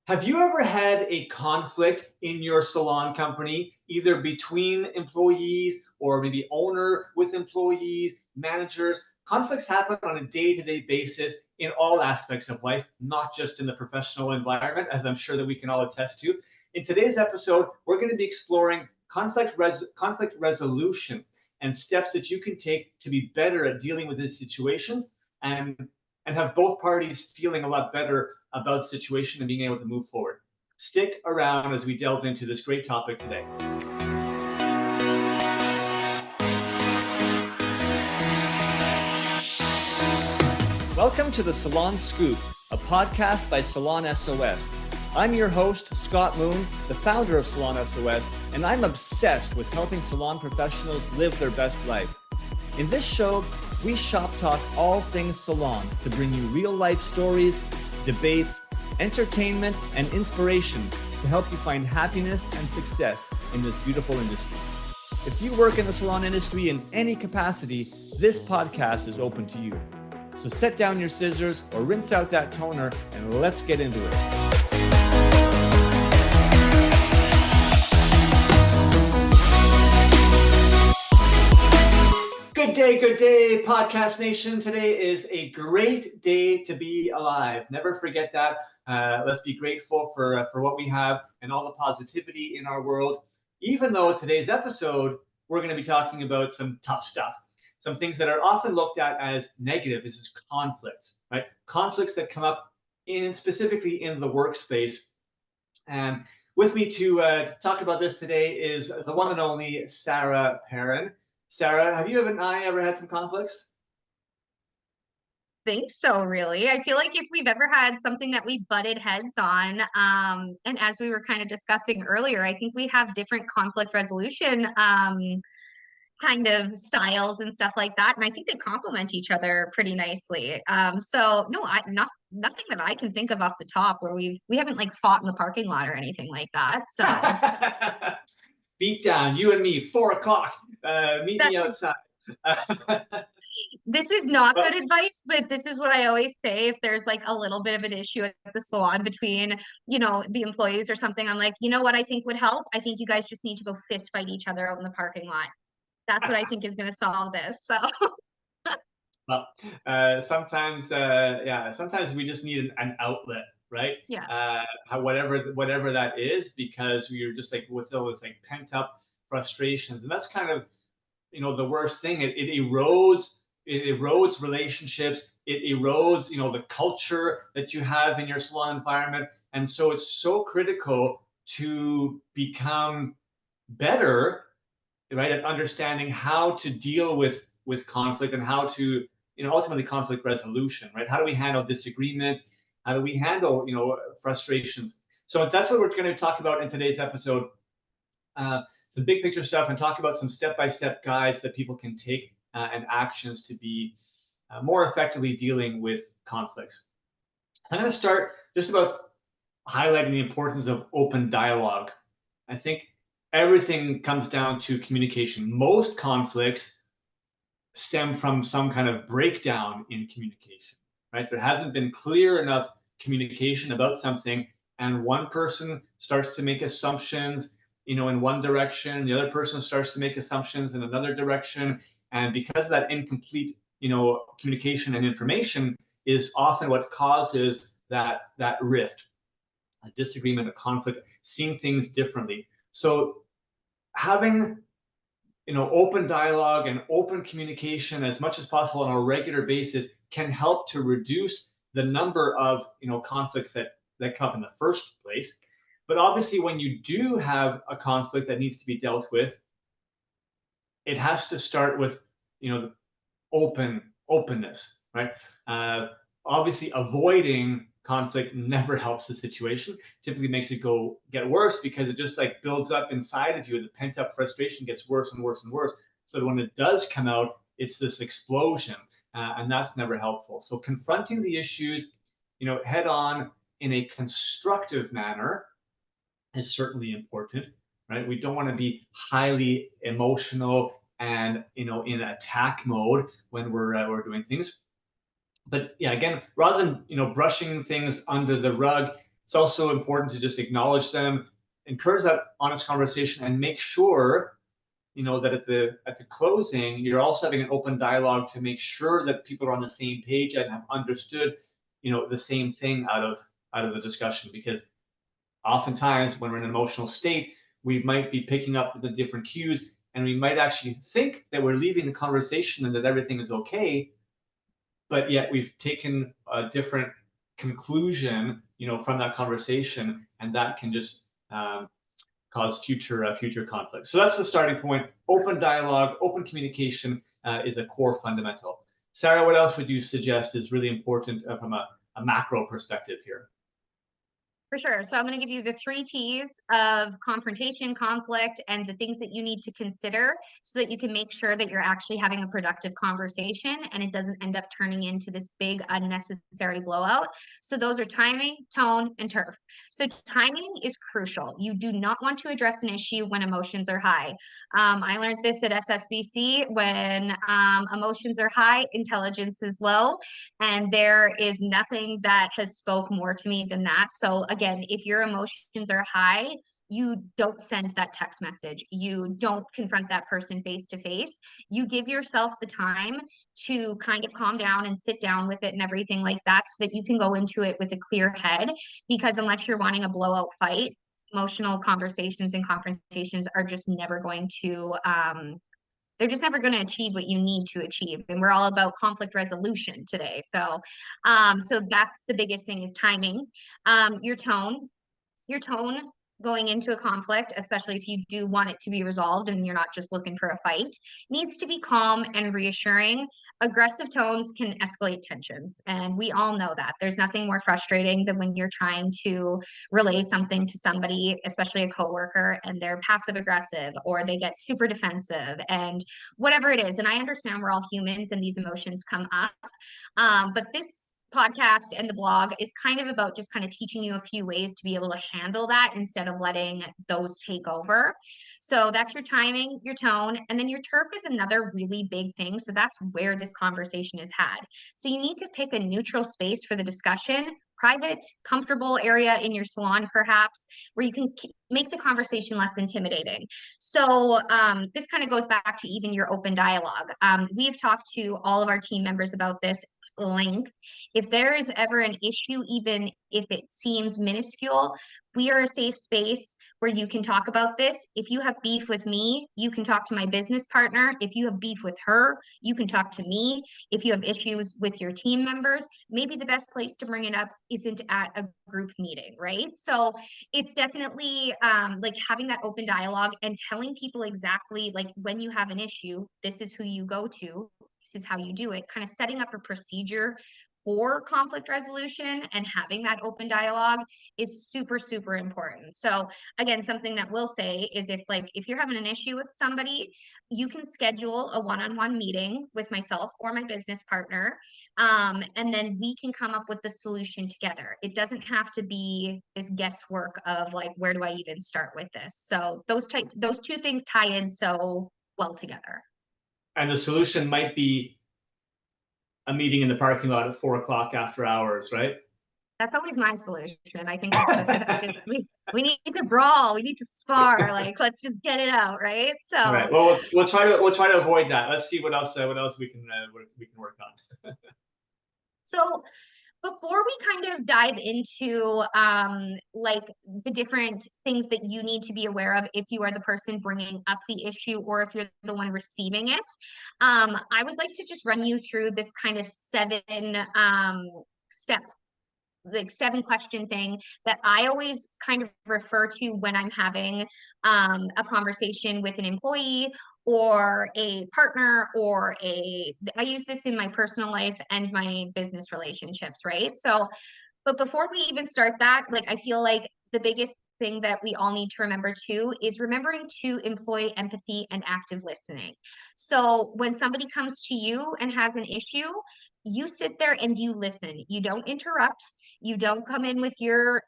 Have you ever had a conflict in your salon company, either between employees or maybe owner with employees, managers? Conflicts happen on a day-to-day basis in all aspects of life, not just in the professional environment, as I'm sure that we can all attest to. In today's episode, we're going to be exploring conflict resolution and steps that you can take to be better at dealing with these situations and have both parties feeling a lot better about the situation and being able to move forward. Stick around as we delve into this great topic today. Welcome to the Salon Scoop, a podcast by Salon S.O.S. I'm your host, Scott Moon, the founder of Salon S.O.S., and I'm obsessed with helping salon professionals live their best life. In this show, we shop talk all things salon to bring you real life stories, debates, entertainment, and inspiration to help you find happiness and success in this beautiful industry. If you work in the salon industry in any capacity, this podcast is open to you. So set down your scissors or rinse out that toner and let's get into it. Good day, Podcast Nation. Today is a great day to be alive. Never forget that. Let's be grateful for what we have and all the positivity in our world. Even though today's episode, we're going to be talking about some tough stuff. Some things that are often looked at as negative. This is conflicts, right? Conflicts that come up specifically in the workspace. And with me to talk about this today is the one and only Sarah Perrin. Sarah, have you and I ever had some conflicts? Think so, really. I feel like if we've ever had something that we butted heads on, and as we were kind of discussing earlier, I think we have different conflict resolution kind of styles and stuff like that, and I think they complement each other pretty nicely. So no, nothing that I can think of off the top where we haven't like fought in the parking lot or anything like that. So beat down, you and me, 4 o'clock. Meet me outside. This is not good advice, but this is what I always say. If there's like a little bit of an issue at the salon between, the employees or something, I'm like, you know what I think would help? I think you guys just need to go fist fight each other out in the parking lot. What I think is going to solve this. So. Well, sometimes we just need an outlet, right? Yeah. Whatever that is, because we're just like with those like pent up frustrations, and that's kind of the worst thing. It erodes relationships. It erodes the culture that you have in your salon environment, and so it's so critical to become better, right, at understanding how to deal with conflict and how to ultimately conflict resolution, right? How do we handle disagreements? How do we handle frustrations? So that's what we're going to talk about in today's episode. Some big picture stuff and talk about some step-by-step guides that people can take and actions to be more effectively dealing with conflicts. I'm going to start just about highlighting the importance of open dialogue. I think everything comes down to communication. Most conflicts stem from some kind of breakdown in communication, right? There hasn't been clear enough communication about something, and one person starts to make assumptions in one direction, the other person starts to make assumptions in another direction, and because of that incomplete communication and information is often what causes that rift, a disagreement, a conflict, seeing things differently. So having open dialogue and open communication as much as possible on a regular basis can help to reduce the number of conflicts that come in the first place. But obviously, when you do have a conflict that needs to be dealt with, it has to start with openness, right? Obviously, avoiding conflict never helps the situation. Typically makes it get worse because it just like builds up inside of you, and the pent up frustration gets worse and worse and worse. So when it does come out, it's this explosion, and that's never helpful. So confronting the issues, head on in a constructive manner is certainly important, right? We don't want to be highly emotional and in attack mode when we're doing things. But yeah, again, rather than brushing things under the rug, It's also important to just acknowledge them, encourage that honest conversation, and make sure that at the closing, you're also having an open dialogue to make sure that people are on the same page and have understood, the same thing out of the discussion. Because oftentimes when we're in an emotional state, we might be picking up the different cues, and we might actually think that we're leaving the conversation and that everything is okay, but yet we've taken a different conclusion, from that conversation, and that can just cause future conflicts. So that's the starting point. Open dialogue, open communication is a core fundamental. Sarah, what else would you suggest is really important from a macro perspective here? For sure. So I'm going to give you the 3 T's of confrontation, conflict, and the things that you need to consider so that you can make sure that you're actually having a productive conversation and it doesn't end up turning into this big unnecessary blowout. So those are timing, tone, and turf. So timing is crucial. You do not want to address an issue when emotions are high. I learned this at SSBC. When emotions are high, intelligence is low. And there is nothing that has spoke more to me than that. So again, if your emotions are high, you don't send that text message. You don't confront that person face to face. You give yourself the time to kind of calm down and sit down with it and everything like that so that you can go into it with a clear head. Because unless you're wanting a blowout fight, emotional conversations and confrontations are just never going to they're just never going to achieve what you need to achieve. And we're all about conflict resolution today. So that's the biggest thing is timing. Your tone going into a conflict, especially if you do want it to be resolved and you're not just looking for a fight, needs to be calm and reassuring. Aggressive tones can escalate tensions, and we all know that. There's nothing more frustrating than when you're trying to relay something to somebody, especially a coworker, and they're passive aggressive or they get super defensive and whatever it is. And I understand we're all humans and these emotions come up. But this podcast and the blog is kind of about just kind of teaching you a few ways to be able to handle that instead of letting those take over. So that's your timing, your tone, and then your turf is another really big thing. So that's where this conversation is had. So you need to pick a neutral space for the discussion, private, comfortable area in your salon, perhaps, where you can make the conversation less intimidating. So this kind of goes back to even your open dialogue. We've talked to all of our team members about this length. If there is ever an issue, even if it seems minuscule, we are a safe space where you can talk about this. If you have beef with me, you can talk to my business partner. If you have beef with her, you can talk to me. If you have issues with your team members, maybe the best place to bring it up isn't at a group meeting, right? So it's definitely like having that open dialogue and telling people exactly like when you have an issue, this is who you go to, this is how you do it, kind of setting up a procedure for conflict resolution and having that open dialogue is super, super important. So again, something that we'll say is if you're having an issue with somebody, you can schedule a one-on-one meeting with myself or my business partner. And then we can come up with the solution together. It doesn't have to be this guesswork of like, where do I even start with this? So those two things tie in so well together. And the solution might be a meeting in the parking lot at 4 o'clock after hours, right? That's always my solution. I think we need to brawl, we need to spar, like let's just get it out, right? All right. So Well, we'll try to avoid that. Let's see what else we can work on. so before we kind of dive into like the different things that you need to be aware of if you are the person bringing up the issue or if you're the one receiving it, I would like to just run you through this kind of 7 step like 7 question thing that I always kind of refer to when I'm having a conversation with an employee or a partner or I use this in my personal life and my business relationships, right? So but before we even start that, like I feel like the biggest thing that we all need to remember too is remembering to employ empathy and active listening. So when somebody comes to you and has an issue, you sit there and you listen. You don't interrupt. You don't come in with your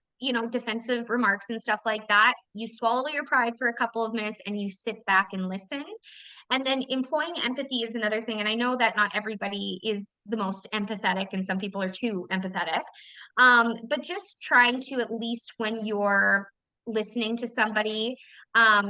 defensive remarks and stuff like that, you swallow your pride for a couple of minutes and you sit back and listen. And then employing empathy is another thing. And I know that not everybody is the most empathetic and some people are too empathetic. But just trying to, at least when you're listening to somebody,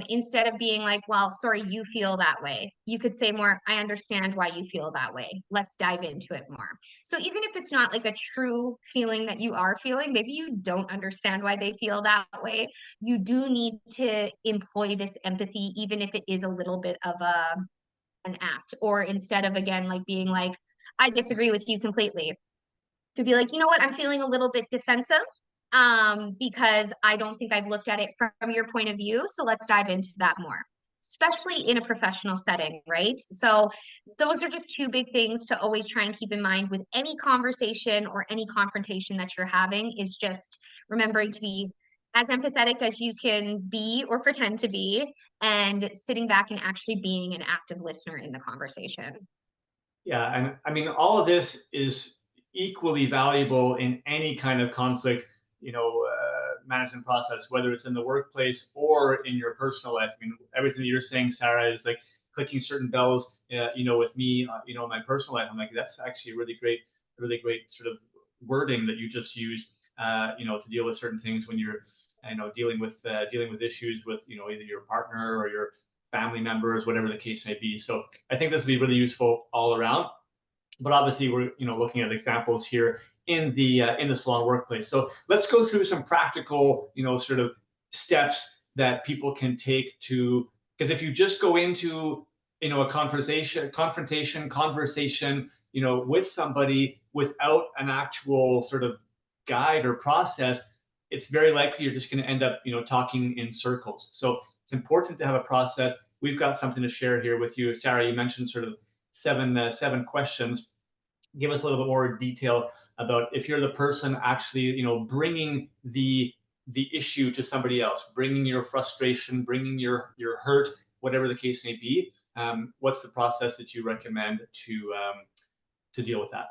instead of being like, well, sorry, you feel that way, you could say more, I understand why you feel that way. Let's dive into it more. So even if it's not like a true feeling that you are feeling, maybe you don't understand why they feel that way, you do need to employ this empathy, even if it is a little bit of an act. Or instead of, again, like being like, I disagree with you completely, to be like, you know what, I'm feeling a little bit defensive, because I don't think I've looked at it from your point of view. So let's dive into that more, especially in a professional setting, right? So those are just two big things to always try and keep in mind with any conversation or any confrontation that you're having, is just remembering to be as empathetic as you can be or pretend to be, and sitting back and actually being an active listener in the conversation. Yeah, and I mean, all of this is equally valuable in any kind of conflict, management process, whether it's in the workplace or in your personal life. I mean, everything that you're saying, Sarah, is like clicking certain bells. With me, in my personal life, I'm like, that's actually a really great sort of wording that you just used. To deal with certain things when you're, dealing with issues with, either your partner or your family members, whatever the case may be. So I think this will be really useful all around. But obviously, we're looking at examples here in the salon workplace. So let's go through some practical, sort of steps that people can take to, because if you just go into a conversation, with somebody without an actual sort of guide or process, it's very likely you're just going to end up, talking in circles. So it's important to have a process. We've got something to share here with you, Sarah. You mentioned sort of seven questions. Give us a little bit more detail about, if you're the person actually, bringing the issue to somebody else, bringing your frustration, bringing your hurt, whatever the case may be. What's the process that you recommend to deal with that?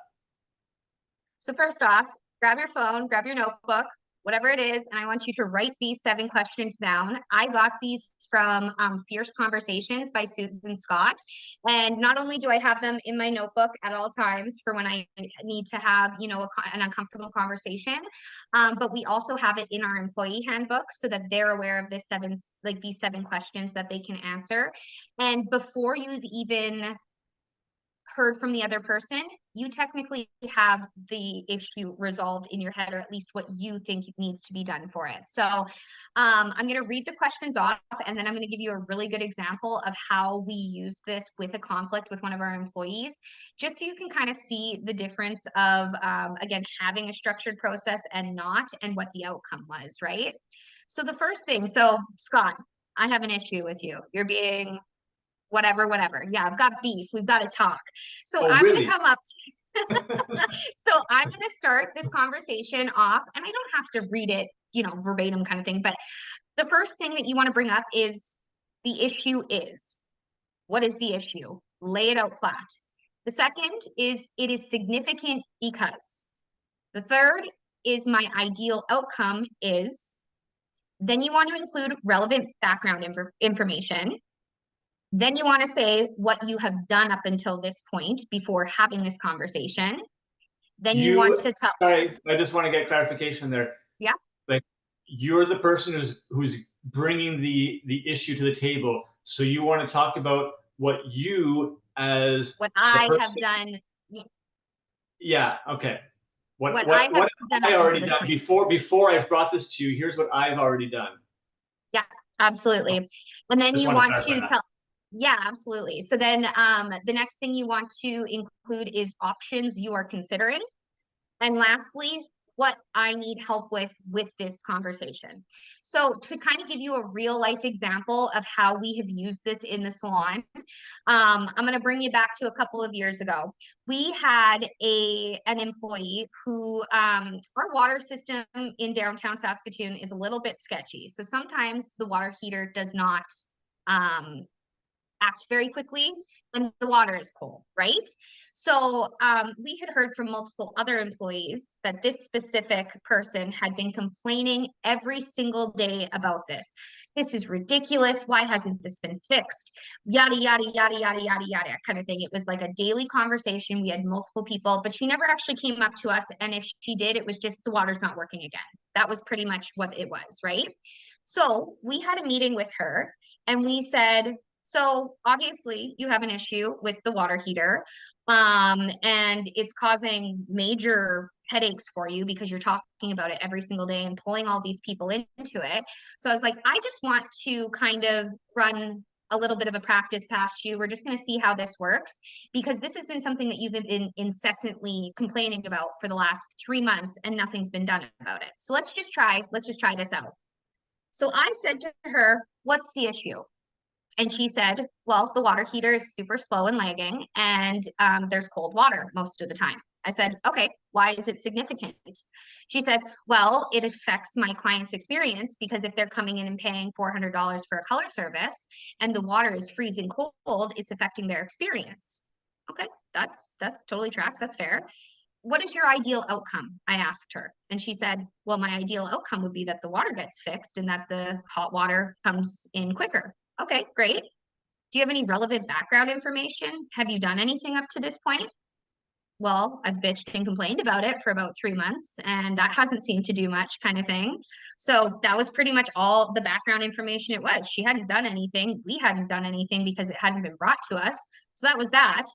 So first off, grab your phone, grab your notebook, whatever it is, and I want you to write these 7 questions down. I got these from Fierce Conversations by Susan Scott. And not only do I have them in my notebook at all times for when I need to have, an uncomfortable conversation, but we also have it in our employee handbook so that they're aware of these 7 questions that they can answer. And before you've even heard from the other person, you technically have the issue resolved in your head, or at least what you think needs to be done for it. So I'm going to read the questions off, and then I'm going to give you a really good example of how we use this with a conflict with one of our employees, just so you can kind of see the difference of, again, having a structured process and not, and what the outcome was, right? So the first thing, so Scott, I have an issue with you. You're being whatever. Yeah, I've got beef. We've got to talk. So Oh, I'm going to really? come up. So I'm going to start this conversation off, and I don't have to read it, verbatim kind of thing. But the first thing that you want to bring up is the issue is. What is the issue? Lay it out flat. The second is, it is significant because. The third is, my ideal outcome is. Then you want to include relevant background information. Then you want to say what you have done up until this point before having this conversation. Then you want You, to tell, sorry, I just want to get clarification there. yeah, Like, you're the person who's bringing the issue to the table. So you want to talk about what you, as what the I have person. done, Yeah. Okay. What what what I have what done have up I until already this done point. before I've brought this to you? Here's what I've already done. Yeah, absolutely. And then Just you want to want clarify to that. tell, yeah, absolutely. So then the next thing you want to include is options you are considering. And lastly, what I need help with this conversation. So to kind of give you a real life example of how we have used this in the salon, I'm going to bring you back to a couple of years ago. We had an employee who, our water system in downtown Saskatoon is a little bit sketchy. So sometimes the water heater does not um, act very quickly when the water is cold, right? So we had heard from multiple other employees that this specific person had been complaining every single day about this. This is ridiculous. Why hasn't this been fixed? Yada, yada, yada, yada, yada, yada, kind of thing. It was like a daily conversation. We had multiple people, but she never actually came up to us. And if she did, it was just the water's not working again. That was pretty much what it was, right? So we had a meeting with her and we said, so obviously you have an issue with the water heater, and it's causing major headaches for you because you're talking about it every single day and pulling all these people into it. So I was like, I just want to kind of run a little bit of a practice past you. We're just going to see how this works because this has been something that you've been incessantly complaining about for the last 3 months and nothing's been done about it. So let's just try this out. So I said to her, what's the issue? And she said, well, the water heater is super slow and lagging, and there's cold water most of the time. I said, okay, why is it significant? She said, well, it affects my client's experience because if they're coming in and paying $400 for a color service and the water is freezing cold, it's affecting their experience. Okay, that totally tracks. That's fair. What is your ideal outcome? I asked her. And she said, well, my ideal outcome would be that the water gets fixed and that the hot water comes in quicker. Okay, great. Do you have any relevant background information? Have you done anything up to this point? Well, I've bitched and complained about it for about 3 months, and that hasn't seemed to do much, kind of thing. So that was pretty much all the background information it was. She hadn't done anything. We hadn't done anything because it hadn't been brought to us. So that was that.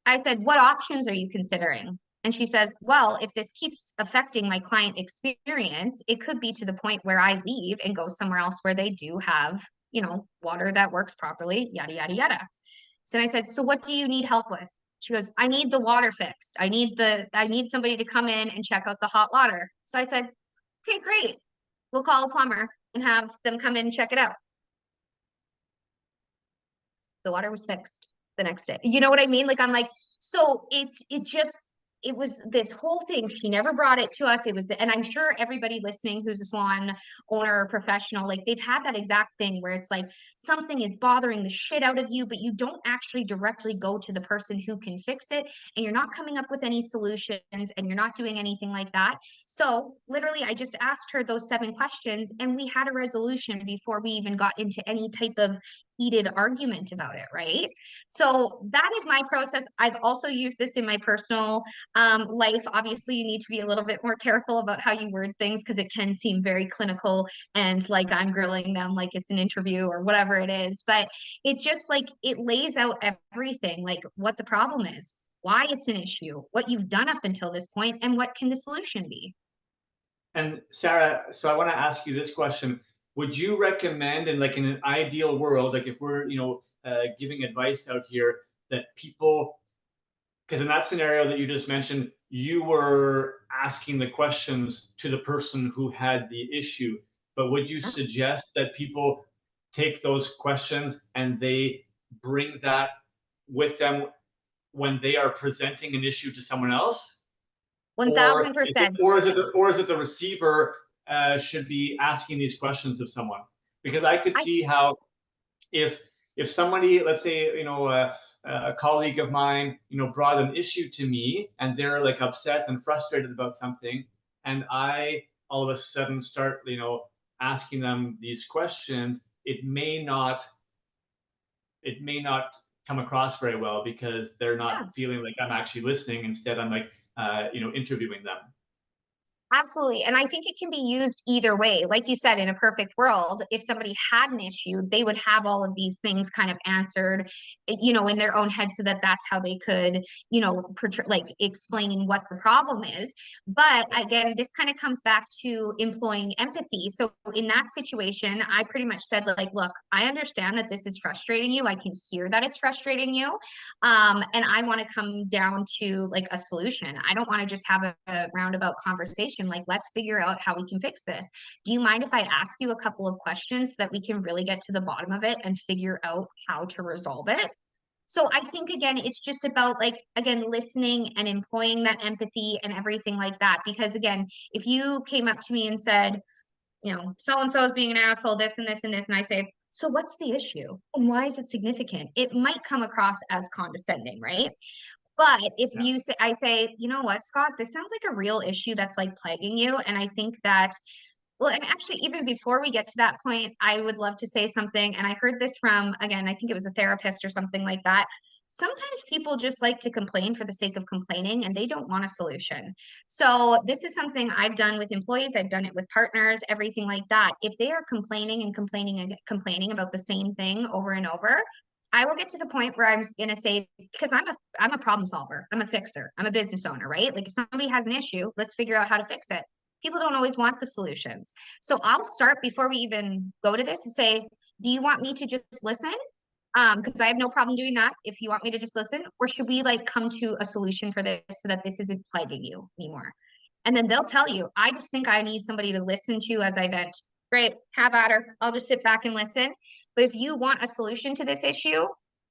I said, what options are you considering? And she says, well, if this keeps affecting my client experience, it could be to the point where I leave and go somewhere else where they do have, water that works properly, yada, yada, yada. So I said, so what do you need help with? She goes, I need the water fixed. I need somebody to come in and check out the hot water. So I said, okay, great. We'll call a plumber and have them come in and check it out. The water was fixed the next day. You know what I mean? Like, I'm like, so it was this whole thing. She never brought it to us. It was, and I'm sure everybody listening who's a salon owner or professional, like they've had that exact thing where it's like something is bothering the shit out of you, but you don't actually directly go to the person who can fix it. And you're not coming up with any solutions and you're not doing anything like that. So literally, I just asked her those 7 questions and we had a resolution before we even got into any type of heated argument about it, right? So that is my process. I've also used this in my personal life. Obviously, you need to be a little bit more careful about how you word things because it can seem very clinical and like I'm grilling them like it's an interview or whatever it is. But it just like it lays out everything, like what the problem is, why it's an issue, what you've done up until this point, and what can the solution be. And Sarah, so I want to ask you this question. Would you recommend, in like in an ideal world, like if we're, giving advice out here, that people, because in that scenario that you just mentioned, you were asking the questions to the person who had the issue, but would you suggest that people take those questions and they bring that with them when they are presenting an issue to someone else? Or is it, 1000%. the receiver should be asking these questions of someone? Because I could I see how if somebody, let's say, a colleague of mine, brought an issue to me and they're like upset and frustrated about something, and I all of a sudden start, asking them these questions, it may not come across very well because they're Yeah. not feeling like I'm actually listening. Instead, I'm like, interviewing them. Absolutely. And I think it can be used either way. Like you said, in a perfect world, if somebody had an issue, they would have all of these things kind of answered, in their own head so that that's how they could, like explain what the problem is. But again, this kind of comes back to employing empathy. So in that situation, I pretty much said, like, look, I understand that this is frustrating you. I can hear that it's frustrating you. And I want to come down to like a solution. I don't want to just have a roundabout conversation. Like, let's figure out how we can fix this. Do you mind if I ask you a couple of questions so that we can really get to the bottom of it and figure out how to resolve it? So I think again, it's just about like again listening and employing that empathy and everything like that. Because again, if you came up to me and said, so and so is being an asshole, this and this and this, and I say, so what's the issue? And why is it significant? It might come across as condescending, right? But if Yeah. you say, I say, you know what, Scott, this sounds like a real issue that's like plaguing you. And I think that, well, and actually, even before we get to that point, I would love to say something. And I heard this from, again, I think it was a therapist or something like that. Sometimes people just like to complain for the sake of complaining and they don't want a solution. So, this is something I've done with employees, I've done it with partners, everything like that. If they are complaining and complaining and complaining about the same thing over and over, I will get to the point where I'm going to say, because I'm a problem solver, I'm a fixer, I'm a business owner, right? Like if somebody has an issue, let's figure out how to fix it. People don't always want the solutions. So I'll start before we even go to this and say, do you want me to just listen? Because I have no problem doing that if you want me to just listen, or should we like come to a solution for this so that this isn't plaguing you anymore? And then they'll tell you, I just think I need somebody to listen to as I vent. Great, have at her. I'll just sit back and listen. But if you want a solution to this issue,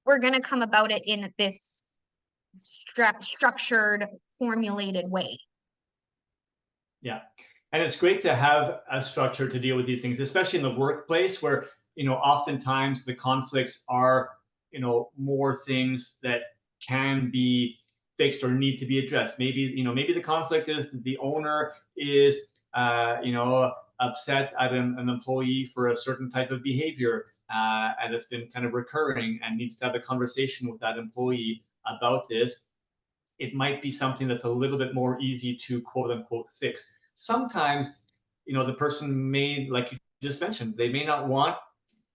we're going to come about it in this structured, formulated way. Yeah. And it's great to have a structure to deal with these things, especially in the workplace where, oftentimes the conflicts are, more things that can be fixed or need to be addressed. Maybe the conflict is that the owner is, upset at an employee for a certain type of behavior, and it's been kind of recurring and needs to have a conversation with that employee about this. It might be something that's a little bit more easy to quote unquote fix. Sometimes, the person may, like you just mentioned, they may not want,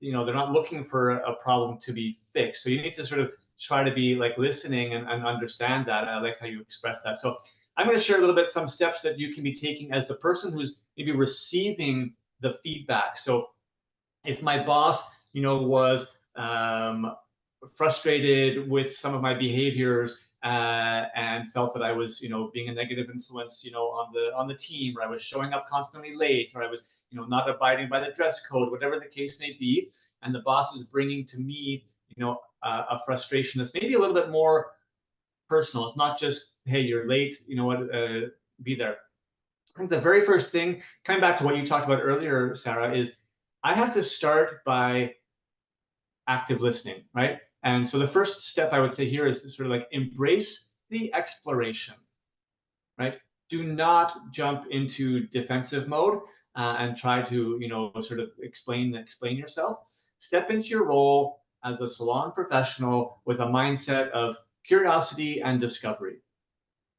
they're not looking for a problem to be fixed. So you need to sort of try to be like listening and understand that. I like how you express that. So I'm going to share a little bit some steps that you can be taking as the person who's maybe receiving the feedback. So if my boss, was frustrated with some of my behaviors, and felt that I was, being a negative influence, on the team, or I was showing up constantly late, or I was, not abiding by the dress code, whatever the case may be, and the boss is bringing to me, a frustration that's maybe a little bit more personal. It's not just, hey, you're late, be there. I think the very first thing, coming back to what you talked about earlier, Sarah, is I have to start by active listening, right? And so the first step I would say here is sort of like embrace the exploration, right? Do not jump into defensive mode, and try to, sort of explain yourself. Step into your role as a salon professional with a mindset of curiosity and discovery.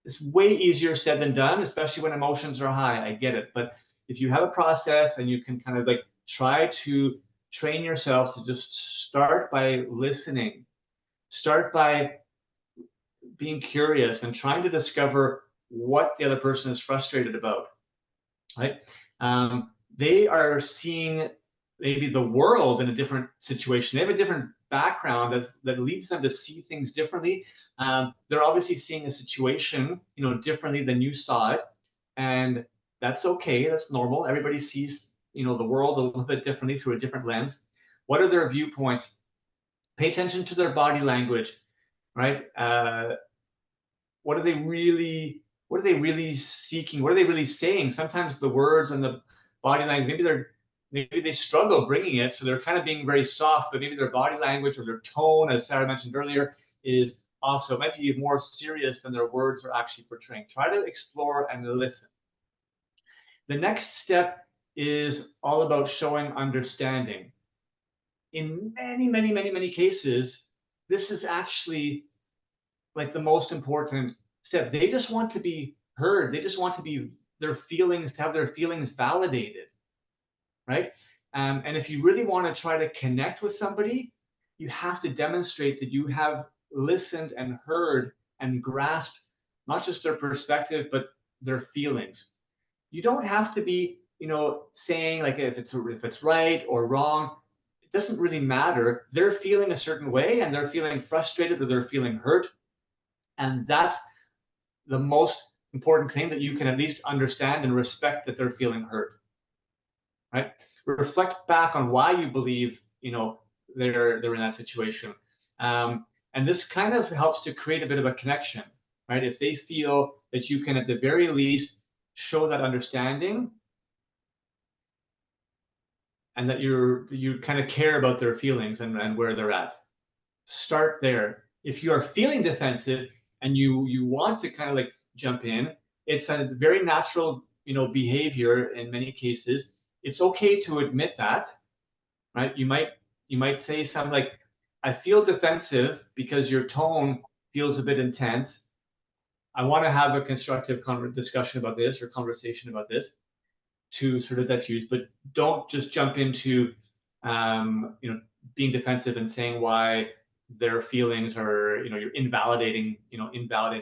It's way easier said than done, especially when emotions are high. I get it. But if you have a process and you can kind of like try to train yourself to just start by listening, start by being curious and trying to discover what the other person is frustrated about, right? They are seeing maybe the world in a different situation. They have a different background that leads them to see things differently. They're obviously seeing a situation, differently than you saw it, and that's okay. That's normal. Everybody sees, the world a little bit differently through a different lens. What are their viewpoints? Pay attention to their body language, right? What are they really seeking? What are they really saying? Sometimes the words and the body language, maybe they struggle bringing it, so they're kind of being very soft, but maybe their body language or their tone, as Sarah mentioned earlier, is also, it might be more serious than their words are actually portraying. Try to explore and listen. The next step is all about showing understanding. In many, many, many, many cases, this is actually like the most important step. They just want to be heard. They just want to be to have their feelings validated, right? And if you really want to try to connect with somebody, you have to demonstrate that you have listened and heard and grasped not just their perspective, but their feelings. You don't have to be, saying like if it's right or wrong. It doesn't really matter. They're feeling a certain way and they're feeling frustrated or they're feeling hurt. And that's the most important thing, that you can at least understand and respect that they're feeling hurt, right? Reflect back on why you believe, they're in that situation. And this kind of helps to create a bit of a connection, right? If they feel that you can, at the very least, show that understanding, and that you kind of care about their feelings and where they're at. Start there. If you are feeling defensive and you want to kind of like jump in, it's a very natural, behavior in many cases. It's okay to admit that, right? You might say something like, I feel defensive because your tone feels a bit intense. I want to have a constructive discussion about this or conversation about this to sort of diffuse, but don't just jump into, being defensive and saying why their feelings are, you're invalidating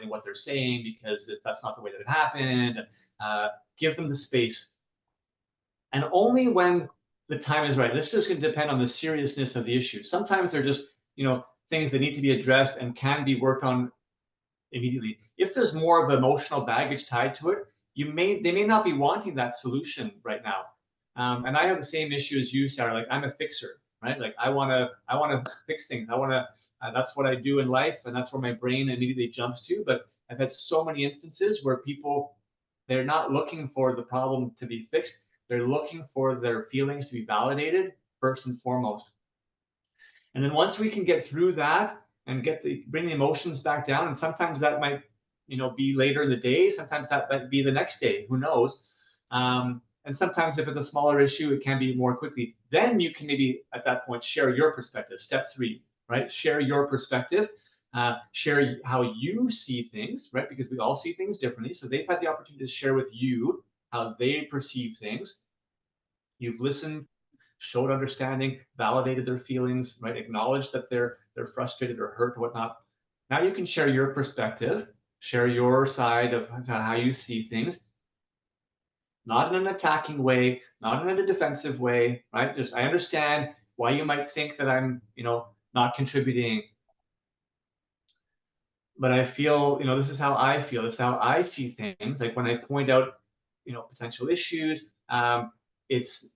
what they're saying because that's not the way that it happened. Give them the space, and only when the time is right. This is going to depend on the seriousness of the issue. Sometimes they're just, things that need to be addressed and can be worked on immediately. If there's more of emotional baggage tied to it, they may not be wanting that solution right now. And I have the same issue as you, Sarah. Like, I'm a fixer, right? Like, I want to fix things. I want to. That's what I do in life, and that's where my brain immediately jumps to. But I've had so many instances where people, they're not looking for the problem to be fixed. They're looking for their feelings to be validated first and foremost. And then once we can get through that and bring the emotions back down, and sometimes that might, be later in the day. Sometimes that might be the next day. Who knows? And sometimes if it's a smaller issue, it can be more quickly. Then you can maybe at that point share your perspective. Step 3, right? Share your perspective. Share how you see things, right? Because we all see things differently. So they've had the opportunity to share with you how they perceive things. You've listened, showed understanding, validated their feelings, right? Acknowledged that they're frustrated or hurt or whatnot. Now you can share your perspective, share your side of how you see things, not in an attacking way, not in a defensive way, right? Just, I understand why you might think that I'm, not contributing, but I feel, this is how I feel. This is how I see things. Like when I point out, potential issues, it's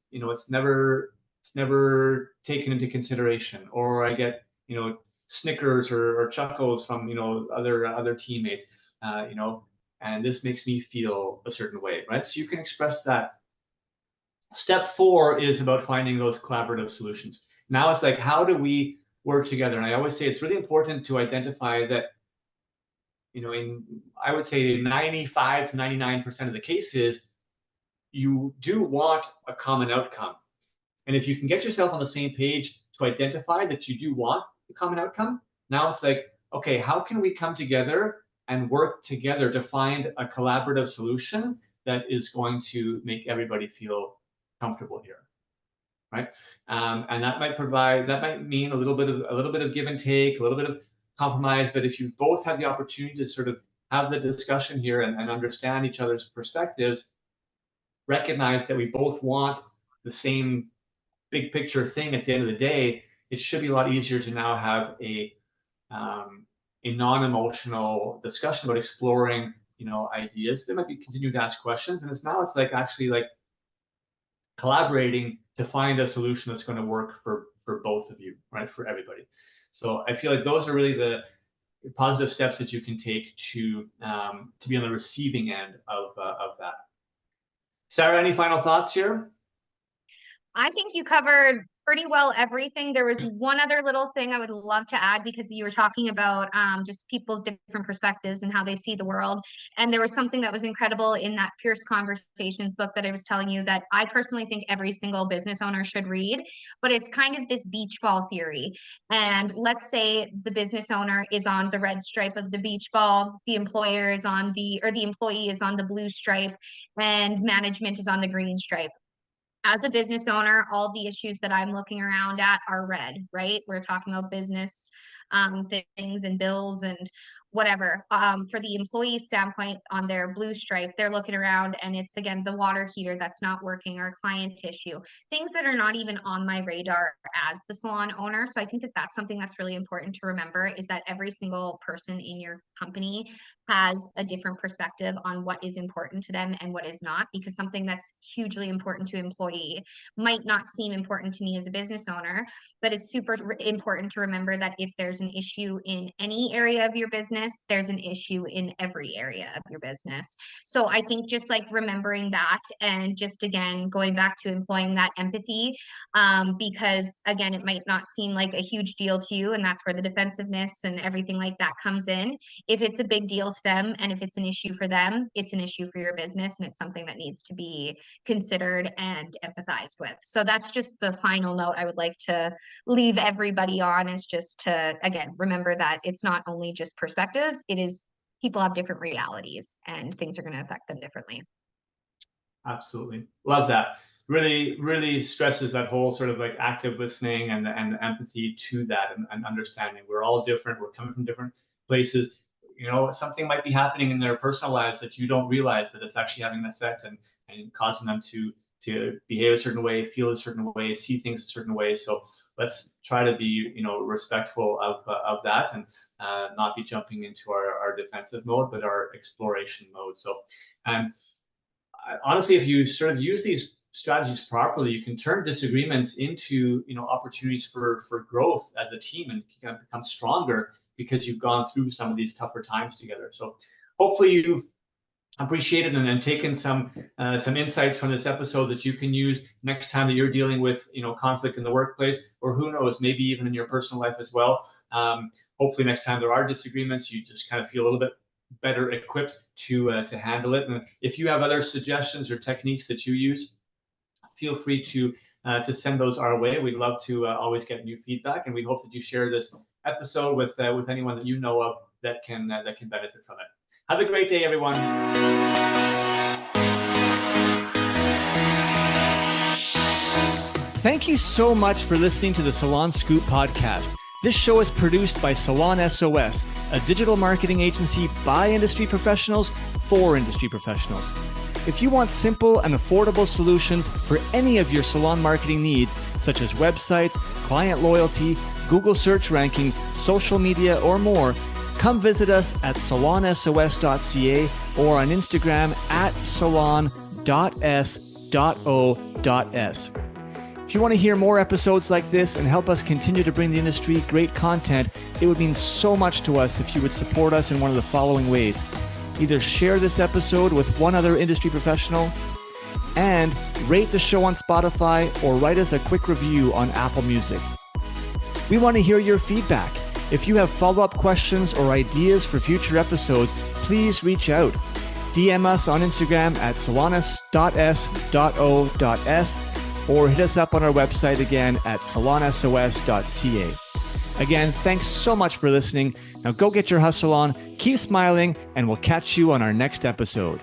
never taken into consideration, or I get, snickers or chuckles from, other teammates, and this makes me feel a certain way, right? So you can express that. Step 4 is about finding those collaborative solutions. Now it's like, how do we work together? And I always say it's really important to identify that, in, I would say, 95 to 99% of the cases, you do want a common outcome. And if you can get yourself on the same page to identify that you do want the common outcome, now it's like, okay, how can we come together and work together to find a collaborative solution that is going to make everybody feel comfortable here, right? And that might mean a little bit of give and take, a little bit of compromise. But if you both have the opportunity to sort of have the discussion here and understand each other's perspectives, recognize that we both want the same big picture thing at the end of the day, it should be a lot easier to now have a non-emotional discussion about exploring, ideas. They might be continue to ask questions, and it's like actually like collaborating to find a solution that's going to work for both of you, right? For everybody. So I feel like those are really the positive steps that you can take to be on the receiving end of that. Sarah, any final thoughts here? I think you covered pretty well everything. There was one other little thing I would love to add because you were talking about just people's different perspectives and how they see the world. And there was something that was incredible in that Fierce Conversations book that I was telling you that I personally think every single business owner should read. But it's kind of this beach ball theory. And let's say the business owner is on the red stripe of the beach ball, the employer is on the employee is on the blue stripe, and management is on the green stripe. As a business owner, all the issues that I'm looking around at are red, right? We're talking about business things and bills and whatever. For the employee standpoint, on their blue stripe, they're looking around and it's again the water heater that's not working or a client issue, things that are not even on my radar as the salon owner. So I think that that's something that's really important to remember, is that every single person in your company has a different perspective on what is important to them and what is not, because something that's hugely important to employee might not seem important to me as a business owner, but it's super important to remember that if there's an issue in any area of your business, there's an issue in every area of your business. So I think just like remembering that, and just again going back to employing that empathy, because again, it might not seem like a huge deal to you, and that's where the defensiveness and everything like that comes in. If it's a big deal to them, and if it's an issue for them, it's an issue for your business, and it's something that needs to be considered and empathized with. So that's just the final note I would like to leave everybody on, is just to, again, remember that it's not only just perspectives, it is people have different realities and things are going to affect them differently. Absolutely. Love that. Really, really stresses that whole sort of like active listening and empathy to that, and understanding we're all different. We're coming from different places. You know, something might be happening in their personal lives that you don't realize, but it's actually having an effect and causing them to behave a certain way, feel a certain way, see things a certain way. So let's try to be, you know, respectful of that, and not be jumping into our defensive mode, but our exploration mode. So, honestly, if you sort of use these strategies properly, you can turn disagreements into, you know, opportunities for growth as a team, and kind of become stronger because you've gone through some of these tougher times together. So hopefully you've appreciated and taken some insights from this episode that you can use next time that you're dealing with, you know, conflict in the workplace, or who knows, maybe even in your personal life as well. Hopefully next time there are disagreements, you just kind of feel a little bit better equipped to handle it. And if you have other suggestions or techniques that you use, feel free to send those our way. We'd love to always get new feedback, and we hope that you share this episode with anyone that you know of that can benefit from it. Have a great day, everyone. Thank you so much for listening to the Salon Scoop podcast. This show is produced by Salon S.O.S, a digital marketing agency by industry professionals for industry professionals. If you want simple and affordable solutions for any of your salon marketing needs, such as websites, client loyalty, Google search rankings, social media, or more, come visit us at salonsos.ca or on Instagram at salon.s.o.s. If you want to hear more episodes like this and help us continue to bring the industry great content, it would mean so much to us if you would support us in one of the following ways. Either share this episode with one other industry professional, and rate the show on Spotify, or write us a quick review on Apple Music. We want to hear your feedback. If you have follow-up questions or ideas for future episodes, please reach out. DM us on Instagram at salonus.s.o.s, or hit us up on our website again at salonsos.ca. Again, thanks so much for listening. Now go get your hustle on, keep smiling, and we'll catch you on our next episode.